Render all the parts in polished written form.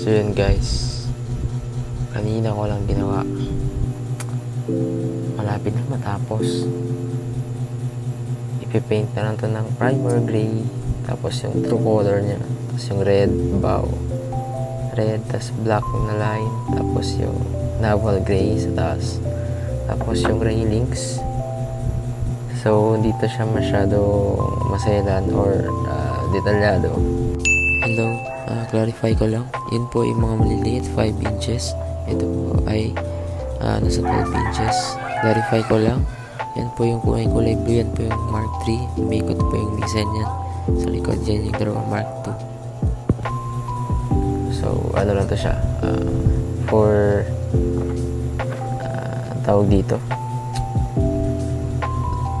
So yun guys, kanina ko lang ginawa, malapit na matapos. Ipipaint na lang to ng primer gray, tapos yung true color nya, tapos yung red bow, red, tapos black na line, tapos yung naval gray sa taas, tapos yung railings. So dito siya masyado maselan or detalyado. Hello, clarify ko lang, yun po yung mga maliliit 5 inches, ito po ay nasa 12 inches. Clarify ko lang, yan po yung kulay blue, yan po yung Mark 3, may ikot po yung design yan sa likod, yan yung dalawa Mark 2. So ano lang to siya, for tawag dito,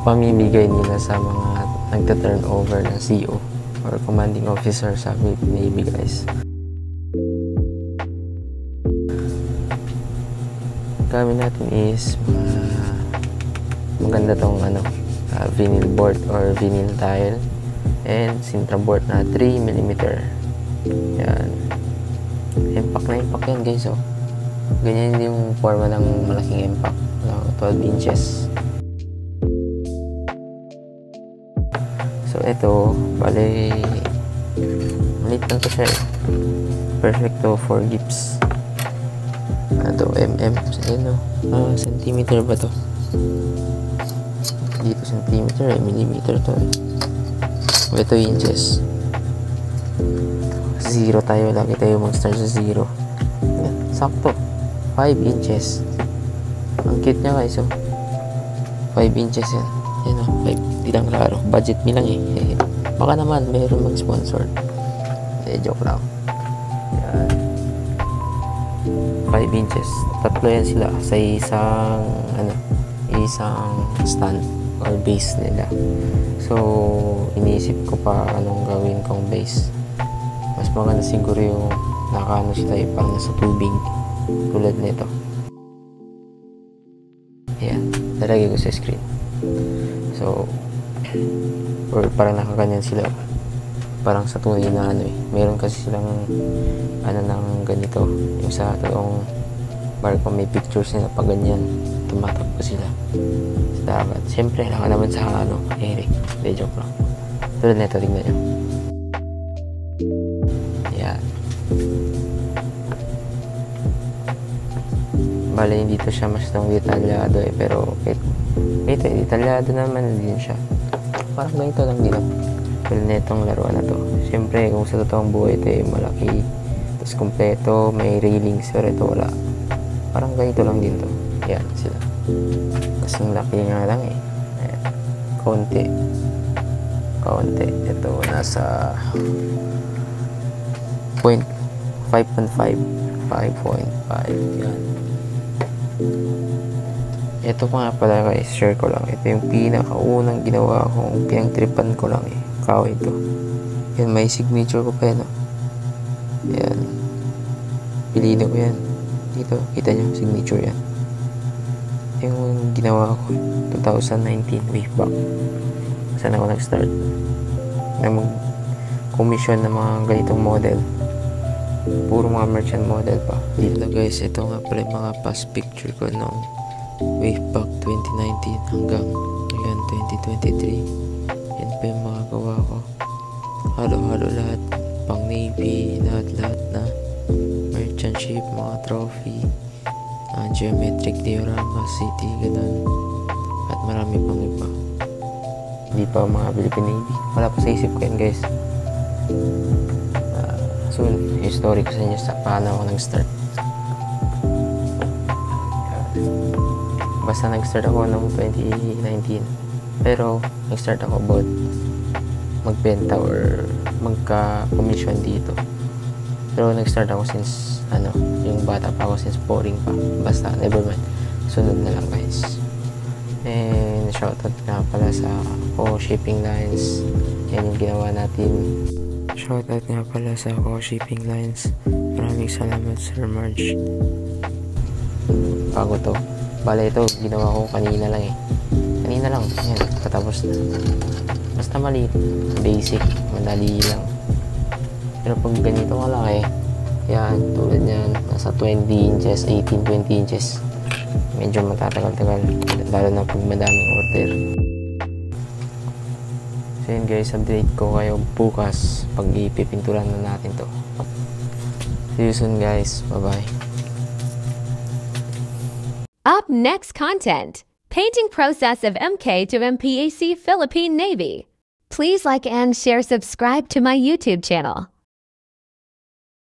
pamimigay nila sa mga nagta-turnover na CO or commanding officer sa Navy guys. Gamit natin is maganda tong vinyl board or vinyl tile and sintra board na 3mm. Yan, impact na impact yan guys. Oh, ganyan yung forma ng malaking impact ng 12 inches. So ito, bale maliit lang to siya eh. Perfect to for gifts. Ito, ayun o, centimeter ba to? Dito centimeter, millimeter to eh. Ito inches. 0 tayo, lagi tayo mag-start sa 0. Yan, sakto, 5 inches. Ang cute nya guys, oh. 5 inches yan. Yan o, 5. Di lang klaro, budget me lang eh. Baka naman mayroon mag-sponsor. Joke lang. Yan, 5 inches. Tatlo yan sila sa isang stand or base nila. So iniisip ko pa anong gawin kong base. Mas maganda siguro yung nakaano sila yung parang nasa tubig tulad nito. Ayan, lalagay ko sa screen. So or parang nakaganyan sila, parang sa tunay na meron kasi silang ng ganito, yung sa toong barko may pictures nila pag ganyan tumatakbo sila sa dagat. Siyempre naka naman sa Eric, joke lang. Tulad nito, tignan nyo. Yan, bale hindi to siya masyadong detalyado pero ito detalyado naman din siya. Parang ganito lang din ako. Well, netong laruan na to. Siyempre, kung sa totoong buhay ito malaki, tapos kompleto, may railings, pero ito wala. Parang ganito lang din to. Yan sila. Kasing laki nga lang eh. Ayan. Kaunti. Ito, nasa 5.5. 5.5. Yan. Ito pa nga pala guys, share ko lang. Ito yung pinakaunang ginawa kong pinagtripan ko lang eh. Kahoy ito. Yan, may signature ko pa yan. Yan. Pilino ko yan. Dito, kita nyo, signature yan. Yung ginawa ko 2019, way back. Saan ako nag-start? Na mag-commission ng mga ganitong model. Puro mga merchant model pa. Dito guys, ito nga pala yung mga past picture ko nung way back 2019 hanggang ngayon 2023. Yan pa yung mga gawa ko. Halo-halo lahat. Pang Navy, lahat na merchant ship, mga trophy, geometric diorama, city, ganun. At marami pang iba. Hindi pa mga Philippine Navy. Wala pa sa isip ko yan guys. Soon, yung story ko sa inyo sa paano ako nag-start. Basta nag-start ako noong 2019. Pero nag-start ako about magbenta or magka-commission dito. Pero nag-start ako since yung bata pa ako, since boring pa. Basta never mind, sunod na lang guys. And shoutout nga pala sa Shipping Lines. Yan yung ginawa natin. Shoutout nga pala sa Shipping Lines. Maraming salamat Sir Marge. Bago to, bale ito ginawa ko kanina lang eh. Kanina lang, yan, katapos na. Basta maliit, basic, madali lang. Pero pag ganito ka lang yan, 2 nasa 20 inches, 18, 20 inches. Medyo matatagal-tagal, lalo na pag madaming order. So yun guys, update ko kayo bukas pag ipipinturan na natin to. See you soon guys, bye bye. Up next content, painting process of MK to MPAC Philippine Navy. Please like and share, subscribe to my YouTube channel.